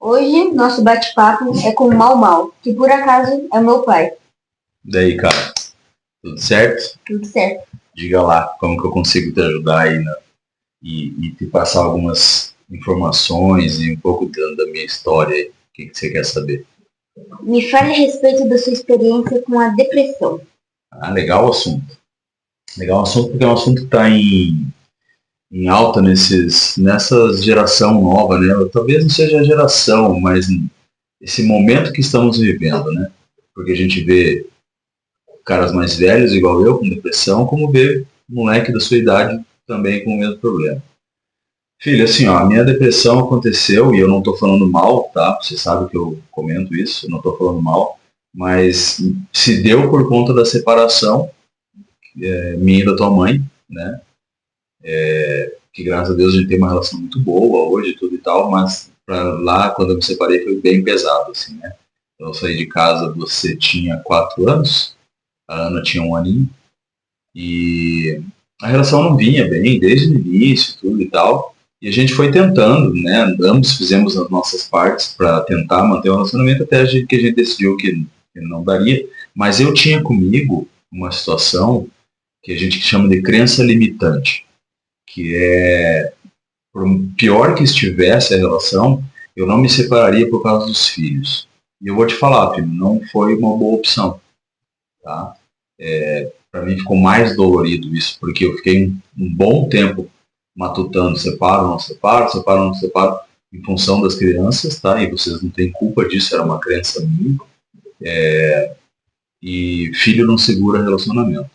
Hoje, nosso bate-papo é com o Mau Mau, que por acaso é meu pai. Daí, cara, tudo certo? Tudo certo. Diga lá como que eu consigo te ajudar aí e te passar algumas informações e um pouco da minha história aí. O que você quer saber? Me fale a respeito da sua experiência com a depressão. Ah, legal o assunto. Legal o assunto porque é um assunto que está em alta nessa geração nova, né? Talvez não seja a geração, mas esse momento que estamos vivendo, né? Porque a gente vê caras mais velhos, igual eu, com depressão, como vê moleque da sua idade também com o mesmo problema. Filho, assim, ó, a minha depressão aconteceu, e eu não tô falando mal, tá? Você sabe que eu comento isso, eu não tô falando mal, mas se deu por conta da separação minha e da tua mãe, né? Que graças a Deus a gente tem uma relação muito boa hoje, tudo e tal, mas pra lá, quando eu me separei, foi bem pesado, assim, né? Eu saí de casa, você tinha 4 anos, a Ana tinha 1 aninho, e a relação não vinha bem desde o início, tudo e tal. E a gente foi tentando, né? Ambos fizemos as nossas partes para tentar manter o relacionamento até que a gente decidiu que não daria. Mas eu tinha comigo uma situação que a gente chama de crença limitante, que é, por pior que estivesse a relação, eu não me separaria por causa dos filhos. E eu vou te falar, filho, não foi uma boa opção, tá? Para mim ficou mais dolorido isso, porque eu fiquei um bom tempo matutando, separo, não separo, separo, não separo, em função das crianças, tá? E vocês não têm culpa disso, era uma crença minha. E filho não segura relacionamento.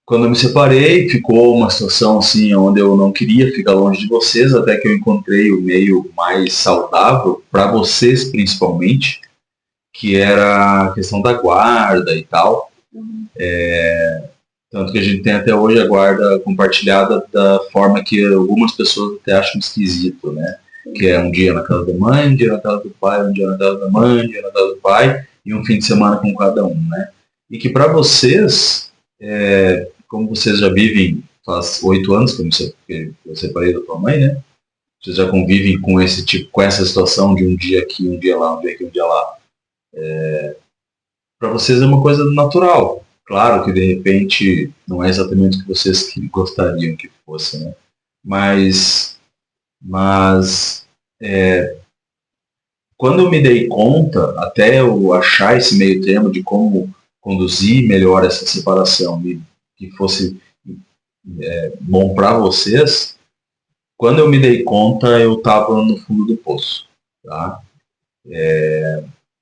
Quando eu me separei, ficou uma situação assim, onde eu não queria ficar longe de vocês, até que eu encontrei o meio mais saudável, para vocês principalmente, que era a questão da guarda e tal. Tanto que a gente tem até hoje a guarda compartilhada da forma que algumas pessoas até acham esquisito, né? Que é um dia na casa da mãe, um dia na casa do pai, um dia na casa da mãe, um dia na casa do pai e um fim de semana com cada um, né? E que para vocês, como vocês já vivem faz 8 anos que eu separei da tua mãe, né? Vocês já convivem com esse tipo, com essa situação de um dia aqui, um dia lá, um dia aqui, um dia lá. Para vocês é uma coisa natural. Claro que de repente não é exatamente o que vocês gostariam que fosse, né? Mas quando eu me dei conta, até eu achar esse meio termo de como conduzir melhor essa separação e que fosse bom para vocês, quando eu me dei conta eu estava no fundo do poço, tá?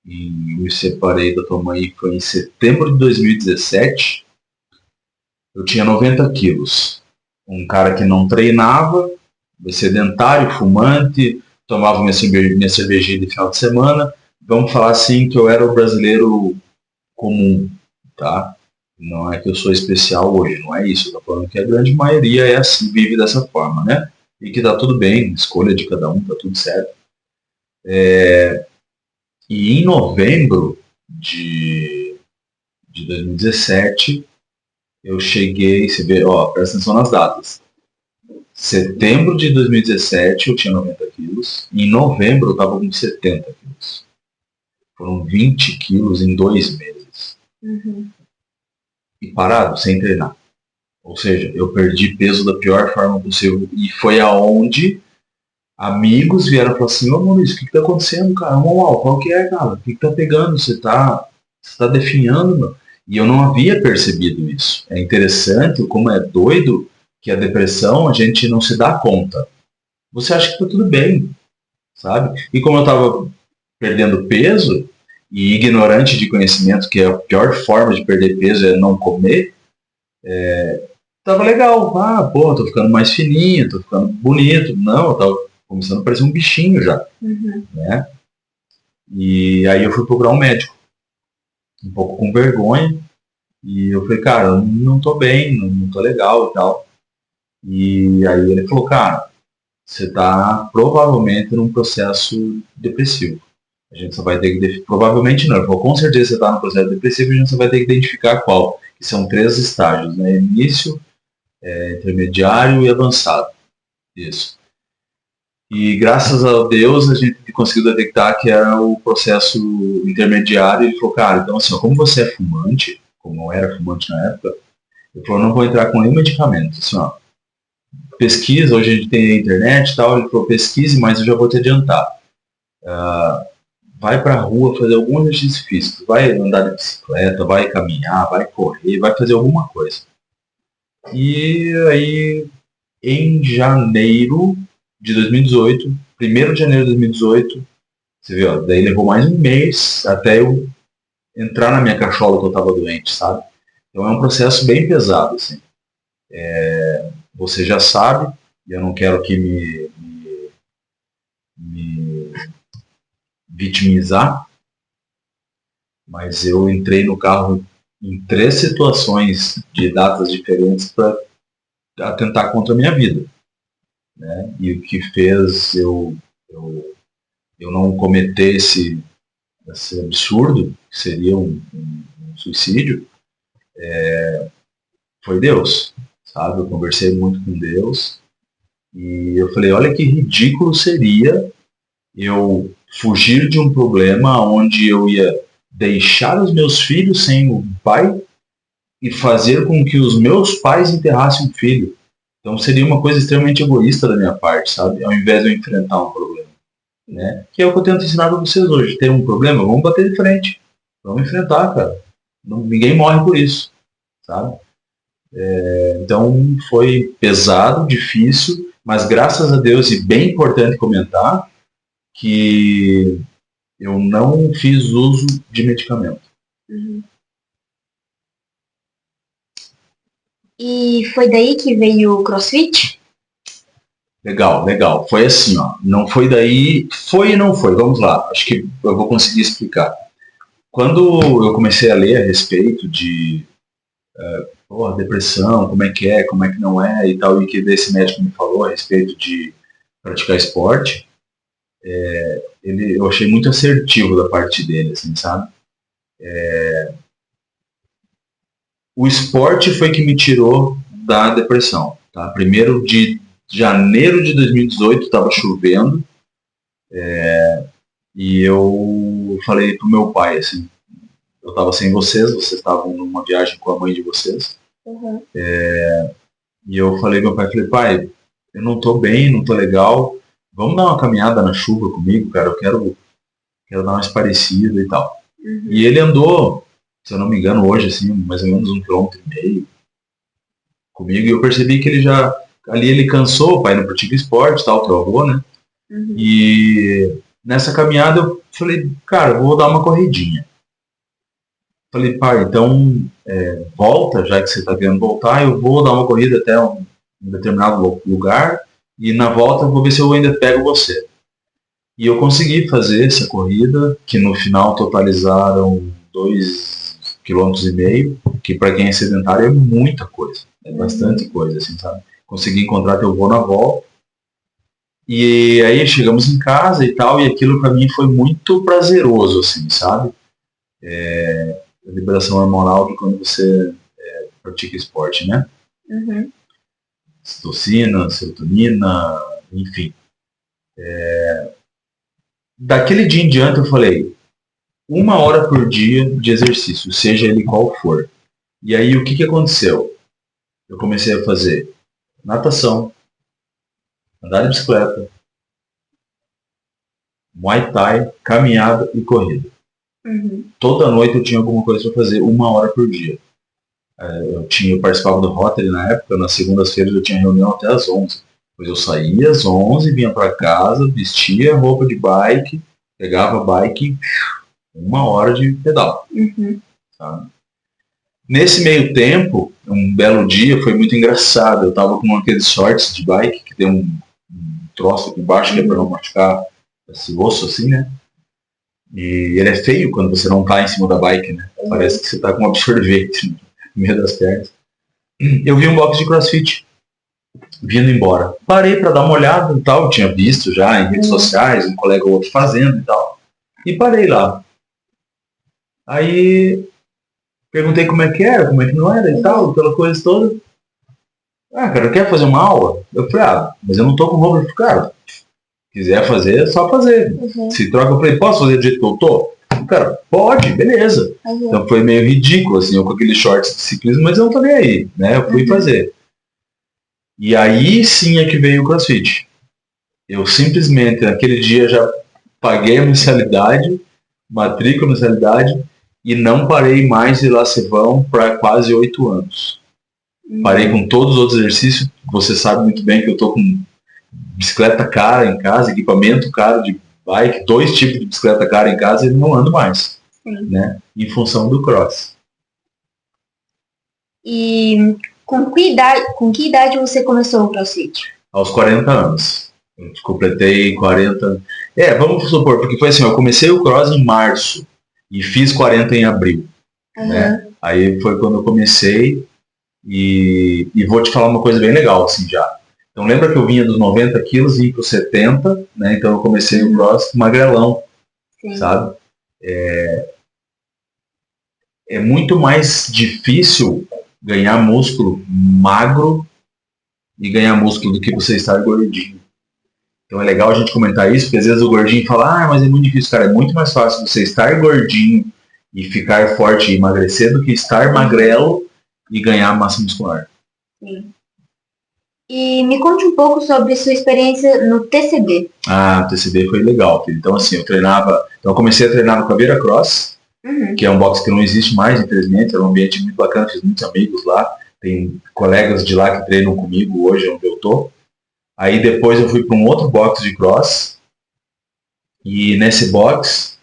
E me separei da tua mãe foi em setembro de 2017. Eu tinha 90 quilos. Um cara que não treinava, sedentário, fumante, tomava minha cervejinha de final de semana. Vamos falar assim que eu era o brasileiro comum, tá? Não é que eu sou especial hoje, não é isso. Eu tô falando que a grande maioria é assim, vive dessa forma, né? E que tá tudo bem, escolha de cada um, tá tudo certo. E em novembro de 2017, eu cheguei, você vê, ó, presta atenção nas datas. Setembro de 2017 eu tinha 90 quilos, e em novembro eu estava com 70 quilos. Foram 20 quilos em 2 meses. E parado, sem treinar. Ou seja, eu perdi peso da pior forma possível, e foi aonde amigos vieram falar assim: ô Maurício, o que tá acontecendo, cara? Qual que é, cara? O que tá pegando? Você tá definhando, meu? E eu não havia percebido isso. É interessante como é doido que a depressão a gente não se dá conta. Você acha que tá tudo bem, sabe? E como eu tava perdendo peso e ignorante de conhecimento, que é a pior forma de perder peso é não comer, tava legal. Ah, pô, tô ficando mais fininho, tô ficando bonito. Não, eu tava começando a parecer um bichinho já, né? E aí eu fui procurar um médico, um pouco com vergonha, e eu falei, cara, eu não tô bem, não tô legal e tal. E aí ele falou, cara, você tá provavelmente num processo depressivo. A gente só vai ter que, provavelmente não, ele falou, com certeza você tá num processo depressivo, a gente só vai ter que identificar qual, que são 3 estágios, né? Início, intermediário e avançado. Isso. E graças a Deus a gente conseguiu detectar que era o processo intermediário. Ele falou, cara, então assim, ó, como você é fumante, como eu era fumante na época, ele falou, não vou entrar com nenhum medicamento. Assim, ó, pesquisa, hoje a gente tem a internet e tal, ele falou, pesquise, mas eu já vou te adiantar. Vai pra rua fazer algum exercício físico, vai andar de bicicleta, vai caminhar, vai correr, vai fazer alguma coisa. E aí, em janeiro de 2018, 1º de janeiro de 2018, você viu, ó, daí levou mais um mês até eu entrar na minha cachola que eu estava doente, sabe? Então é um processo bem pesado, assim. Você já sabe, e eu não quero aqui me vitimizar, mas eu entrei no carro em 3 situações de datas diferentes para atentar contra a minha vida, né? E o que fez eu não cometer esse absurdo, que seria um suicídio, foi Deus, sabe? Eu conversei muito com Deus e eu falei, olha que ridículo seria eu fugir de um problema onde eu ia deixar os meus filhos sem o pai e fazer com que os meus pais enterrassem um filho. Então seria uma coisa extremamente egoísta da minha parte, sabe? Ao invés de eu enfrentar um problema, né? Que é o que eu tento ensinar para vocês hoje. Tem um problema, vamos bater de frente. Vamos enfrentar, cara. Ninguém morre por isso, sabe? Então foi pesado, difícil, mas graças a Deus, e bem importante comentar, que eu não fiz uso de medicamento. E foi daí que veio o CrossFit? Legal, legal. Foi assim, ó. Não foi daí. Foi e não foi. Vamos lá. Acho que eu vou conseguir explicar. Quando eu comecei a ler a respeito de depressão, como é que não é e tal, e que desse médico me falou a respeito de praticar esporte, eu achei muito assertivo da parte dele, assim, sabe? O esporte foi que me tirou da depressão, tá? 1º de janeiro de 2018 estava chovendo, e eu falei pro meu pai, assim, eu estava sem vocês estavam numa viagem com a mãe de vocês, e eu falei pro meu pai, pai, eu não tô bem, não tô legal, vamos dar uma caminhada na chuva comigo, cara, eu quero dar uma esparecida e tal. E ele andou, se eu não me engano, hoje, assim, mais ou menos 1,5 km comigo, e eu percebi que ali ele cansou, o pai não pratica esporte, tal, que é o avô, né? E nessa caminhada eu falei, cara, eu vou dar uma corridinha. Falei, pai, então volta, já que você está querendo voltar, eu vou dar uma corrida até um determinado lugar, e na volta eu vou ver se eu ainda pego você. E eu consegui fazer essa corrida, que no final totalizaram 2,5 km, que para quem é sedentário é muita coisa, é bastante coisa, assim, sabe? Consegui encontrar teu avô na volta, e aí chegamos em casa e tal, e aquilo para mim foi muito prazeroso, assim, sabe? A liberação hormonal de quando você pratica esporte, né? Citocina, serotonina, enfim. Daquele dia em diante eu falei, 1 hora por dia de exercício, seja ele qual for. E aí o que aconteceu? Eu comecei a fazer natação, andar de bicicleta, Muay Thai, caminhada e corrida. Toda noite eu tinha alguma coisa para fazer, 1 hora por dia. Eu participava do Rotary na época, nas segundas-feiras eu tinha reunião até às 11. Depois eu saía às 11, vinha para casa, vestia roupa de bike, pegava a bike, 1 hora de pedal. Sabe? Nesse meio tempo, um belo dia, foi muito engraçado. Eu tava com aqueles shorts de bike, que tem um troço aqui embaixo, que é para não machucar esse osso assim, né? E ele é feio quando você não tá em cima da bike, né? Parece que você tá com um absorvente no meio das pernas. Eu vi um box de CrossFit vindo embora. Parei para dar uma olhada e tal, tinha visto já em redes sociais, um colega ou outro fazendo e tal. E parei lá. Aí perguntei como é que era, como é que não era e tal, aquela coisa toda. Cara, quer fazer uma aula? Eu falei, mas eu não tô com roupa. Cara, Quiser fazer, é só fazer. Uhum. Se troca, eu falei, posso fazer do jeito que eu tô? O cara, pode, beleza. Uhum. Então foi meio ridículo, assim, eu com aqueles shorts de ciclismo, mas eu não tô nem aí, né? Eu fui fazer. E aí sim é que veio o CrossFit. Eu simplesmente, naquele dia, já paguei a mensalidade, matrícula, mensalidade, e não parei mais de lá se vão para quase 8 anos. Parei com todos os outros exercícios. Você sabe muito bem que eu tô com bicicleta cara em casa, equipamento caro de bike, 2 tipos de bicicleta cara em casa e não ando mais, né? Em função do cross. E com que idade você começou o CrossFit? Aos 40 anos. Eu completei 40. Vamos supor, porque foi assim, eu comecei o cross em março e fiz 40 em abril. Né? Aí foi quando eu comecei e vou te falar uma coisa bem legal, assim, já. Então lembra que eu vinha dos 90 quilos e ia para os 70, né? Então eu comecei o cross magrelão, sabe? É muito mais difícil ganhar músculo magro e ganhar músculo do que você estar gordinho. Então é legal a gente comentar isso, porque às vezes o gordinho fala, mas é muito difícil, cara, é muito mais fácil você estar gordinho e ficar forte e emagrecer do que estar magrelo e ganhar massa muscular. Sim. E me conte um pouco sobre sua experiência no TCB. O TCB foi legal, filho. Então assim, eu comecei a treinar no Caveira Cross, que é um box que não existe mais, infelizmente, era um ambiente muito bacana, fiz muitos amigos lá, tem colegas de lá que treinam comigo hoje onde eu tô. Aí depois eu fui para um outro box de cross, e nesse box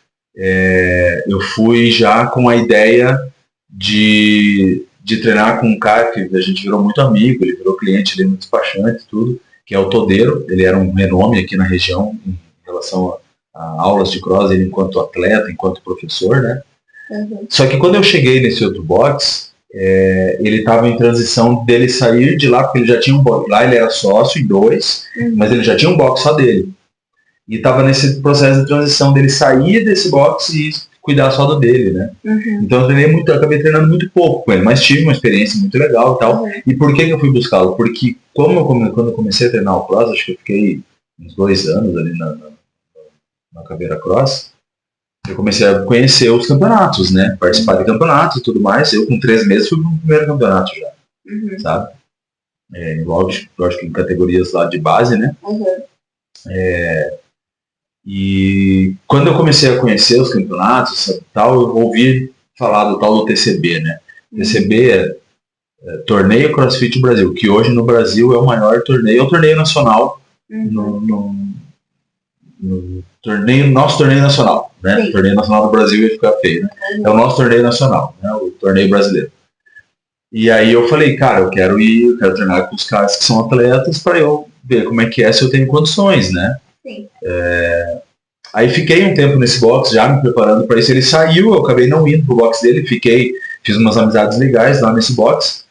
eu fui já com a ideia de treinar com um cara que a gente virou muito amigo, ele virou cliente, ele é muito despachante, tudo, que é o Todeiro. Ele era um renome aqui na região em relação a aulas de cross, ele enquanto atleta, enquanto professor, né? Só que quando eu cheguei nesse outro box, ele estava em transição dele sair de lá, porque ele já tinha um box lá, ele era sócio em 2, mas ele já tinha um box só dele. E estava nesse processo de transição dele sair desse box e cuidar só do dele, né? Então eu acabei treinando muito pouco com ele, mas tive uma experiência muito legal e tal. E por que eu fui buscá-lo? Porque quando eu comecei a treinar o cross, acho que eu fiquei uns 2 anos ali na Caveira Cross, eu comecei a conhecer os campeonatos, né? Participar de campeonatos e tudo mais. Eu com 3 meses fui pro primeiro campeonato já, sabe? Lógico que em categorias lá de base, né? E quando eu comecei a conhecer os campeonatos e tal, eu ouvi falar do tal do TCB, né? TCB é Torneio CrossFit Brasil, que hoje no Brasil é o maior torneio, é o torneio nacional, nosso torneio nacional, né? O torneio nacional do Brasil ia ficar feio, né? É o nosso torneio nacional, né? O torneio brasileiro. E aí eu falei, cara, eu quero treinar com os caras que são atletas para eu ver como é que é, se eu tenho condições, né? Aí fiquei um tempo nesse box já me preparando para isso. Ele saiu, eu acabei não indo pro box dele, fiz umas amizades legais lá nesse box,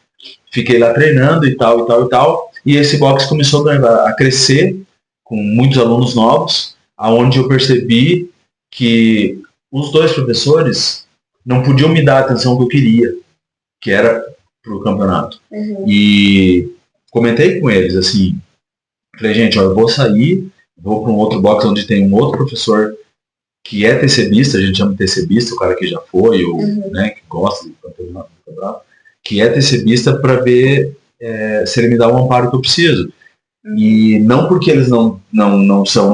fiquei lá treinando e tal. E esse box começou a crescer com muitos alunos novos, aonde eu percebi que os 2 professores não podiam me dar a atenção que eu queria, que era pro campeonato. E comentei com eles assim, falei, gente, ó, eu vou sair, vou para um outro box onde tem um outro professor que é TCBista, a gente chama de TCBista, o cara que já foi, ou né, que gosta do campeonato, que é TCBista, para ver se ele me dá o amparo que eu preciso. E não porque eles não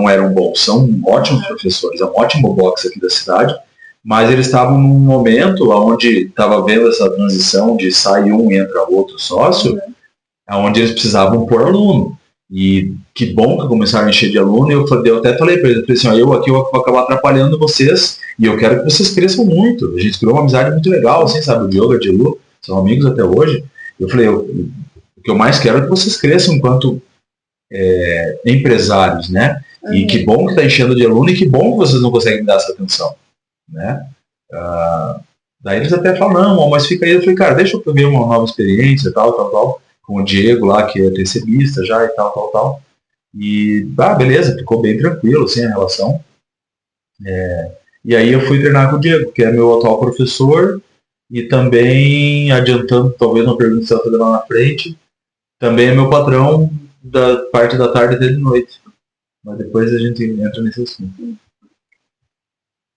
eram bons, são ótimos professores, é um ótimo box aqui da cidade, mas eles estavam num momento onde estava vendo essa transição de sai um e entra outro sócio, onde eles precisavam pôr aluno. E que bom que começaram a encher de aluno. Eu até falei para eles, assim, eu aqui vou acabar atrapalhando vocês e eu quero que vocês cresçam muito. A gente criou uma amizade muito legal, assim, sabe? O Diogo e a Dilu são amigos até hoje. Eu falei, o que eu mais quero é que vocês cresçam enquanto empresários, né? E que bom que está enchendo de aluno e que bom que vocês não conseguem dar essa atenção, né? Daí eles até falam, não, mas fica aí. Eu falei, cara, deixa eu ver uma nova experiência, tal, com o Diego lá, que é TCBista já e tal. E, beleza, ficou bem tranquilo, assim, a relação. E aí eu fui treinar com o Diego, que é meu atual professor, e também, adiantando talvez uma pergunta que você vai fazer lá na frente, também é meu patrão da parte da tarde até de noite. Mas depois a gente entra nesse assunto.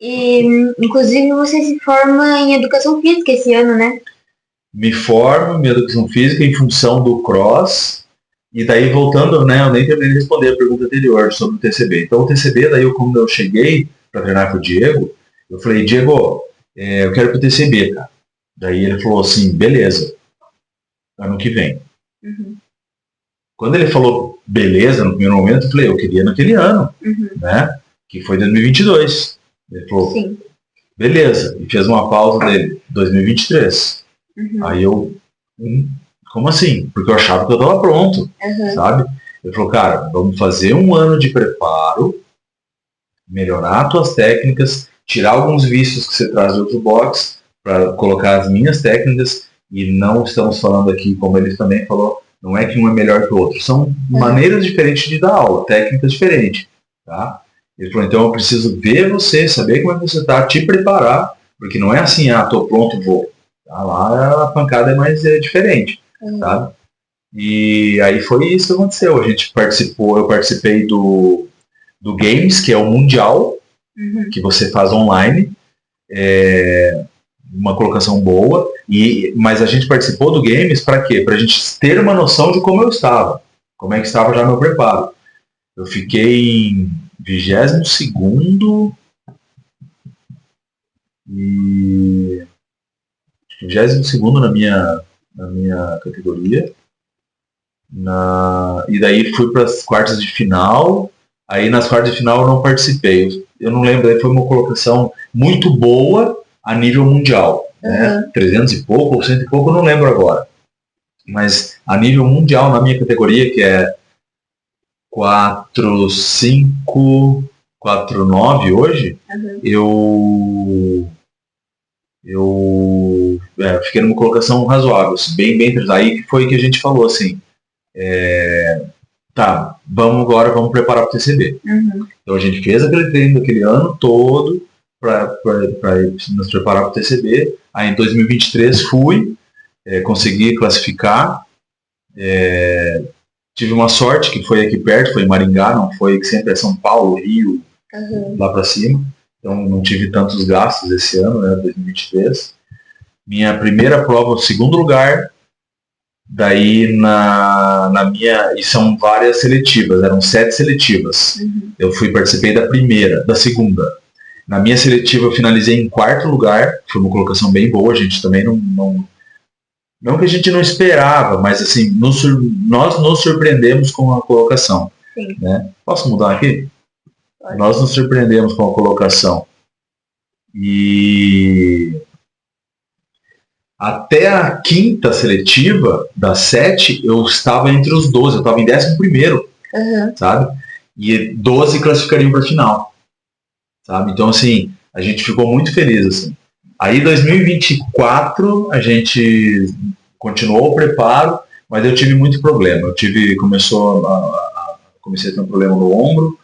E, inclusive, você se forma em Educação Física esse ano, né? Me formo em Educação Física em função do cross. E daí, voltando, né, eu nem terminei de responder a pergunta anterior sobre o TCB. Então, o TCB, daí, quando eu cheguei para treinar com o Diego, eu falei, Diego, eu quero ir pro TCB, cara. Daí ele falou assim, beleza, ano que vem. Uhum. Quando ele falou beleza, no primeiro momento, eu falei, eu queria naquele ano, né, que foi 2022. Ele falou, Sim. beleza, e fez uma pausa dele, 2023. Aí eu, como assim? Porque eu achava que eu estava pronto, sabe? Ele falou, cara, vamos fazer um ano de preparo, melhorar as tuas técnicas, tirar alguns vícios que você traz do outro box, para colocar as minhas técnicas, e não estamos falando aqui, como ele também falou, não é que um é melhor que o outro, são maneiras diferentes de dar aula, técnicas diferentes, tá? Ele falou, então eu preciso ver você, saber como é que você está, te preparar, porque não é assim, tô pronto, vou. Tá? Lá a pancada é mais diferente, tá? E aí foi isso que aconteceu. A gente participou, eu participei do Games, que é o Mundial, que você faz online, uma colocação boa, mas a gente participou do Games para quê? Para a gente ter uma noção de como eu estava, como é que estava já meu preparo. Eu fiquei em 22º e 22º na minha categoria. E daí fui para as quartas de final. Aí nas quartas de final eu não participei. Eu não lembro, foi uma colocação muito boa a nível mundial. Né? 300 e pouco ou 100 e pouco, eu não lembro agora. Mas a nível mundial, na minha categoria, que é 4,5, 4,9 hoje, eu fiquei numa colocação razoável, bem, aí que foi que a gente falou assim, tá, vamos preparar para o TCB. Então a gente fez aquele treino daquele ano todo para nos preparar para o TCB. Aí em 2023 fui, consegui classificar, tive uma sorte que foi aqui perto, foi em Maringá, não foi que sempre é São Paulo, Rio, lá para cima. Então não tive tantos gastos esse ano, né, 2023. Minha primeira prova, o segundo lugar. Daí na minha. E são várias seletivas, eram 7 seletivas. Eu participei da segunda. Na minha seletiva eu finalizei em 4º lugar, foi uma colocação bem boa, a gente também não que a gente não esperava, mas assim, nós nos surpreendemos com a colocação. Né? Posso mudar aqui? Pode. Nós nos surpreendemos com a colocação. E até a 5ª seletiva, das 7, eu estava entre os 12, eu estava em 11º, sabe? E 12 classificariam para a final, sabe? Então, assim, a gente ficou muito feliz, assim. Aí, 2024, a gente continuou o preparo, mas eu tive muito problema. Comecei a ter um problema no ombro,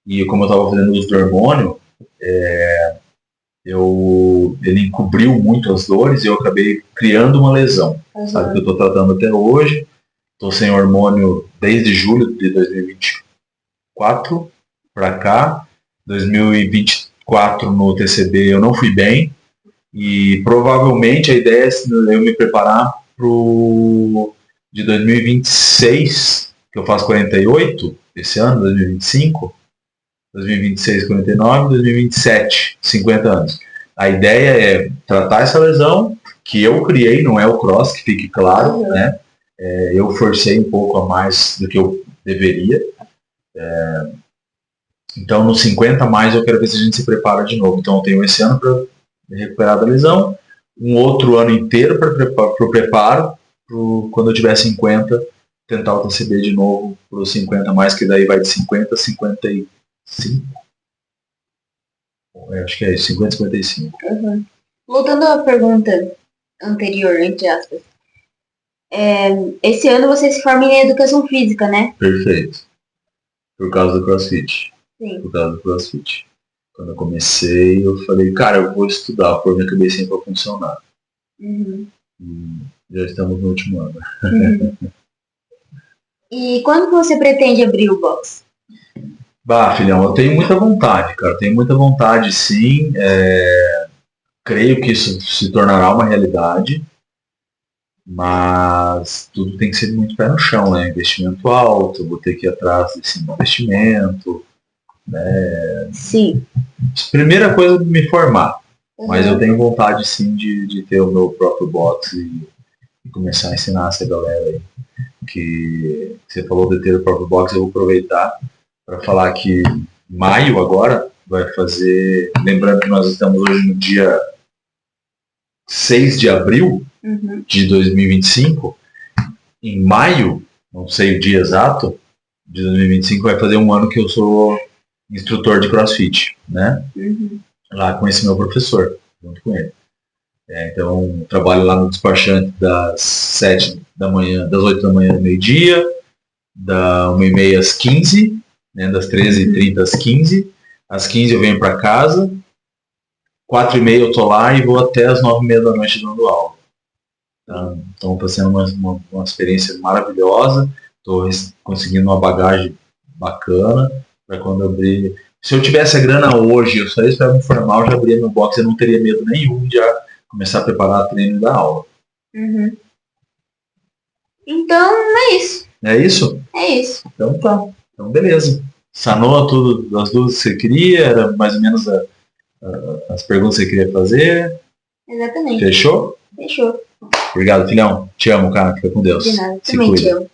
e como eu estava fazendo uso do hormônio, ele encobriu muito as dores e eu acabei criando uma lesão, sabe, que eu estou tratando até hoje. Estou sem hormônio desde julho de 2024 para cá. 2024 no TCB eu não fui bem e provavelmente a ideia é eu me preparar pro de 2026, que eu faço 48 esse ano, 2025. 2026, 49, 2027, 50 anos. A ideia é tratar essa lesão que eu criei, não é o cross, que fique claro, né? Eu forcei um pouco a mais do que eu deveria. Então, nos 50 mais, eu quero ver se a gente se prepara de novo. Então, eu tenho esse ano para me recuperar da lesão, um outro ano inteiro para o preparo, quando eu tiver 50, tentar o TCB de novo para os 50 mais, que daí vai de 50 a 55. Acho que é isso, 50 e 55. Voltando à pergunta anterior, entre aspas. Esse ano você se forma em Educação Física, né? Perfeito. Por causa do CrossFit. Sim. Por causa do CrossFit. Quando eu comecei, eu falei, cara, eu vou estudar, pôr minha cabecinha para funcionar. Já estamos no último ano. E quando você pretende abrir o box? Bah, filhão, eu tenho muita vontade, cara. Tenho muita vontade, sim. Creio que isso se tornará uma realidade, mas tudo tem que ser muito pé no chão, né? Investimento alto, vou ter que ir atrás desse investimento. Sim. Primeira coisa, me formar. Mas eu Uhum. tenho vontade, sim, de ter o meu próprio box e começar a ensinar essa galera aí. Que você falou de ter o próprio box, eu vou aproveitar para falar que maio agora vai fazer. Lembrando que nós estamos hoje no dia 6 de abril Uhum. de 2025. Em maio, não sei o dia exato, de 2025 vai fazer um ano que eu sou instrutor de CrossFit, né? Uhum. Lá com esse meu professor, junto com ele. Então, trabalho lá no despachante das 7 da manhã, das 8 da manhã ao meio-dia, da 1h30 às 15, né, das 13h30 às 15. Às 15 eu venho para casa, 4h30 eu tô lá e vou até as 9h30 da noite dando aula. Então está sendo uma experiência maravilhosa, estou conseguindo uma bagagem bacana para quando eu abrir. Se eu tivesse a grana hoje, eu saísse para me formar, eu já abria meu box, eu não teria medo nenhum de já começar a preparar treino da aula. Uhum. Então, é isso. É isso? É isso. Então tá. Então beleza. Sanou tudo as dúvidas que você queria, era mais ou menos as perguntas que você queria fazer. Exatamente. Fechou? Fechou. Obrigado, filhão. Te amo, cara. Fica com Deus. De nada. Se Também te cuida. amo.